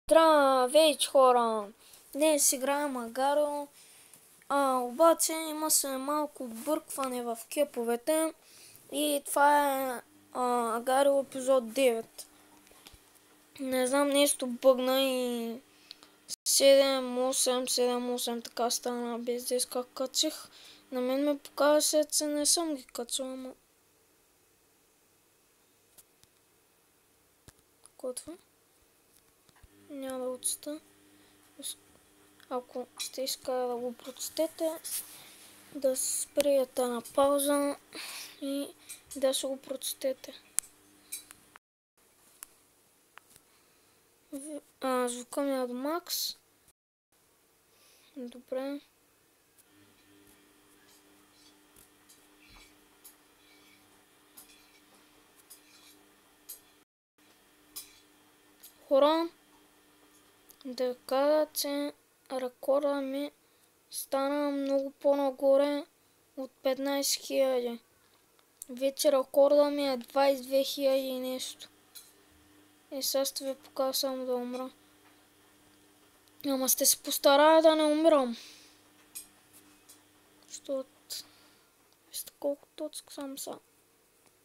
Здравейте, хора! Днес играем Агарио, обаче има се малко объркване в кеповете и това е Агарио епизод 9. Не знам, нещо бъгна и 7-8 така стана без 10 как качих. На мен ме показва, че не съм ги качил, ама... Готва. Няма да отчита. Ако ще иска да го прочетете, да сприете на пауза и да се го прочетете. Звука ми е до макс. Добре. Хора, да кажа, че рекорда ми стана много по-нагоре от 15 000. Вече рекорда ми е 22 000 и нещо. И сега ще ви покажа само да умра. Ама ще се постарая да не умирам. Защото... Вижте колко точка съм са.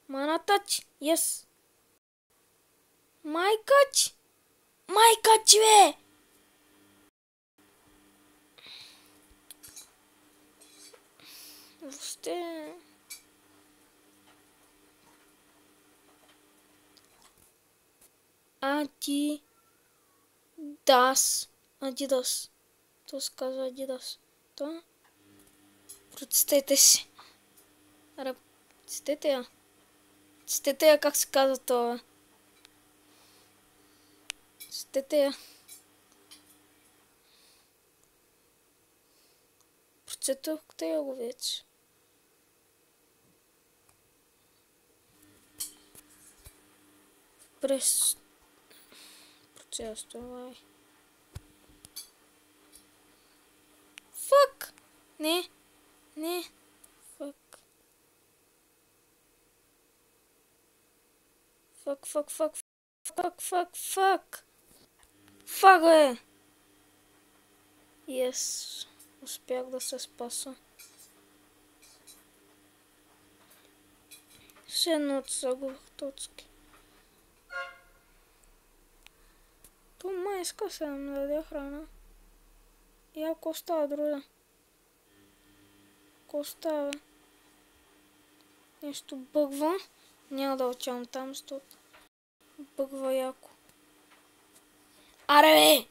Манатач! Yes! Майкач! Майкач, бе! Въобще... Адидас. То се казва Адидас. То? Прочетете си. Четете я. Четете я как се казва това. Четете я. Прочетохте я го вече. През... Прочествай. Фък! Не. Фък. Фък, бе! Yes. Успях да се спаса. Все едно загубих точки. То май иска се да ми даде храна. И ако става друга. Ако става нещо бъгва, няма да отивам там, защото бъгва яко. Аре, бе!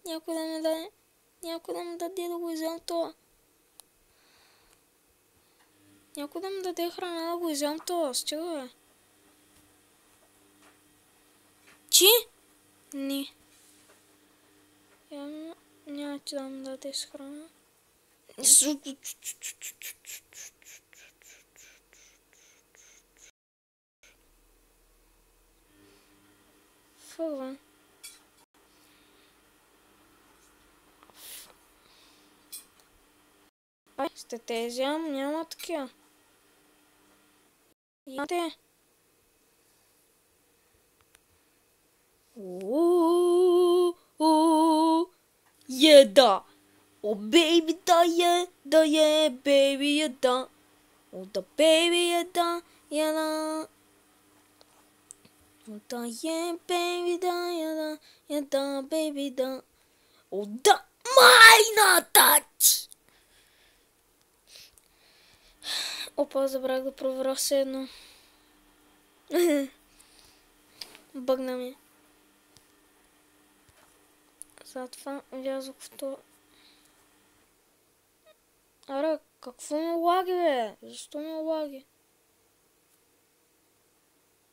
Някой да ми даде. Някой да ми даде да го изям това. Някой да ми даде храна да го изям това. Стига, бе. Чи? Не. Няма ти да ми дадеш храна. Фъгва. Ще те изям, няма такива. Имате. Еда! О, бейби, да е, бейби, еда. О, да, бейби, еда, еда. О, да е, бейби, да, еда, бейби, да. О, да, майната! Опа, забрах да проверя все едно. Бъгна ми. Затова влязох в това. Аре, какво ми лаги, бе? Защо ми лаги?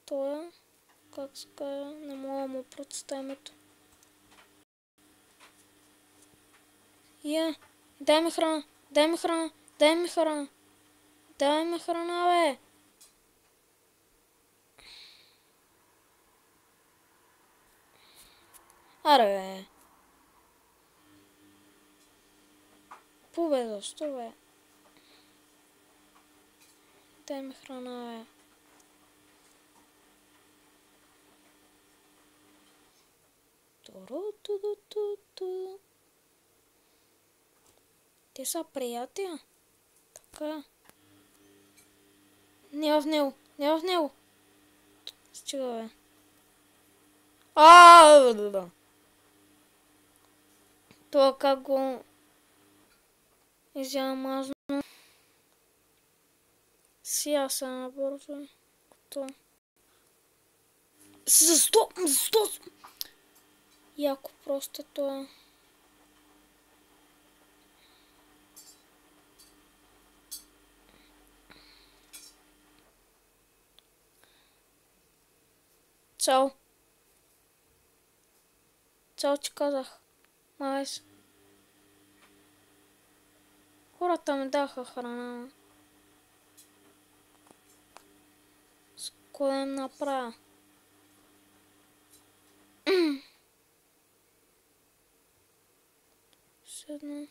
Това, как се казва, не мога да му прочета името. Дай ми храна, дай ми храна, дай ми храна. Дай ми храна, бе! Аре, бе! Побе, защо, бе? Дай ми храна, бе! Те са приятели. Така. Не в него. Не в него. Стига, бе. Това как го изямазно. Сега се набързо. Като... Защо? Яко просто това. Чао. Чао, ти казах. Майс. Хората ми даха храна. С кой да им направя? Седно.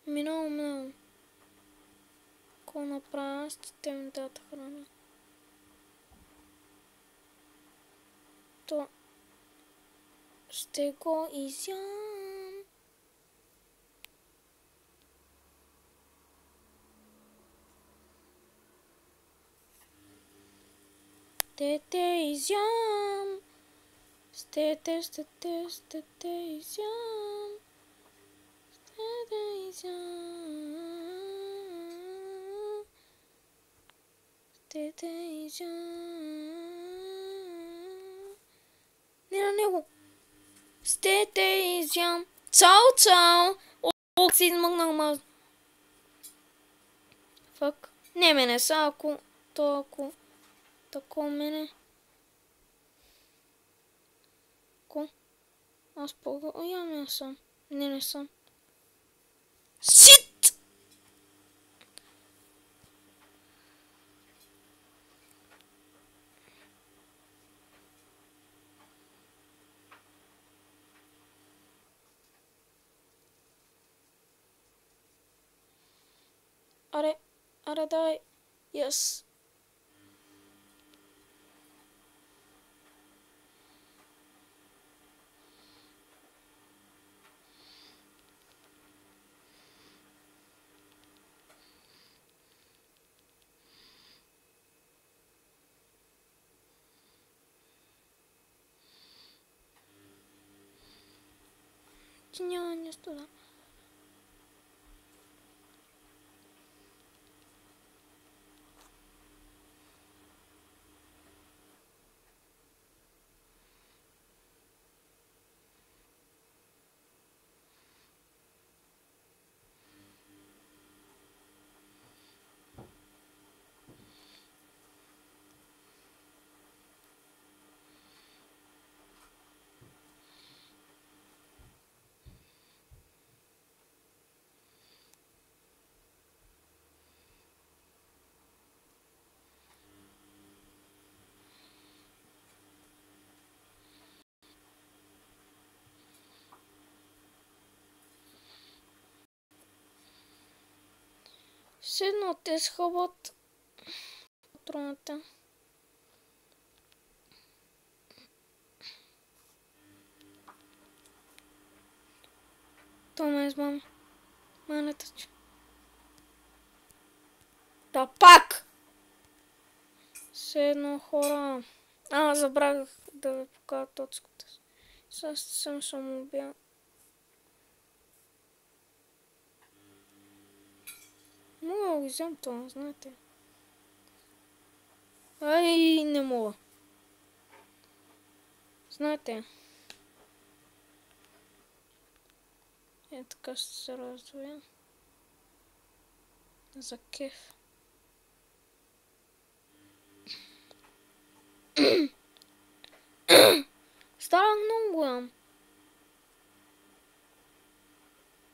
Минало. Кой направя? Те ми дадат храна. То ще го изям. Ще изям. Ще изям. Ще изям. Не на него. Ще изям. Чао. О, си измъгнах маз. Фак. Не мене са, ако... Тако мене. Ако... Аз не съм. Не съм. Шит! Аре, дай. Yes. Ти няма нищо да. Седно те схъбат патроната. То ме измами. Манета че. Да пак! Седно хора. Забравих да ви покажа точката си. Сега съм самоубил. Мога да го взем това, знаете. Не мога. Знаете. Така ще се раздвоя. За кеф. Станах много голям.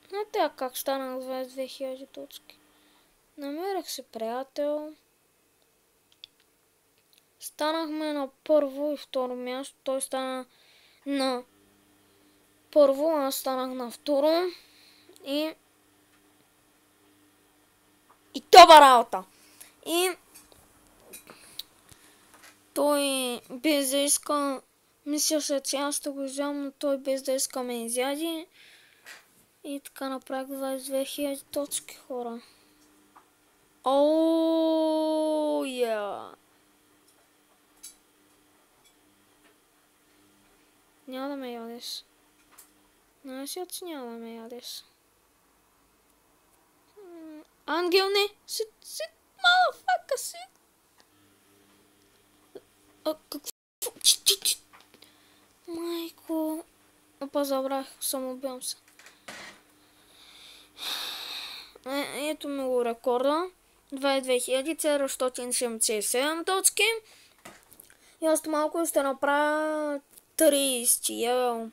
Знаете как станах 22 000 точки? Намерих си приятел. Станахме на първо и второ място. Той стана на първо, аз станах на второ. И това работа. И той без да иска, мислеше, че аз ще го изям, но той без да иска ме изяди. И така направих 22 000 точки, хора. Ооо, я! Няма да ме ядеш. Не си, че няма да ме ядеш. Ангел, не! Sit, motherfucker, sit! Какво? Майко... Опа, забрах, самоубивам се. Ето ми го рекорда. 22 777 точки. И още малко ще направя 30.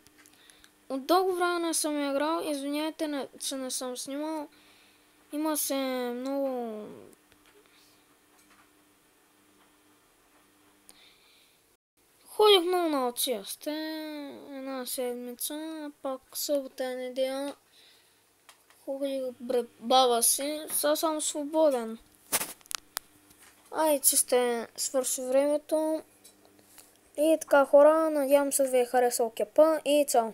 От дълго време не съм играл. Извиняйте, че не съм снимал. Има се много... Ходих много на училище. Една седмица, а пак събота и неделя ходих при баба си. Сега съм свободен. Че сте свърши времето. И така, хора, надявам се да ви е харесал кепа и чао!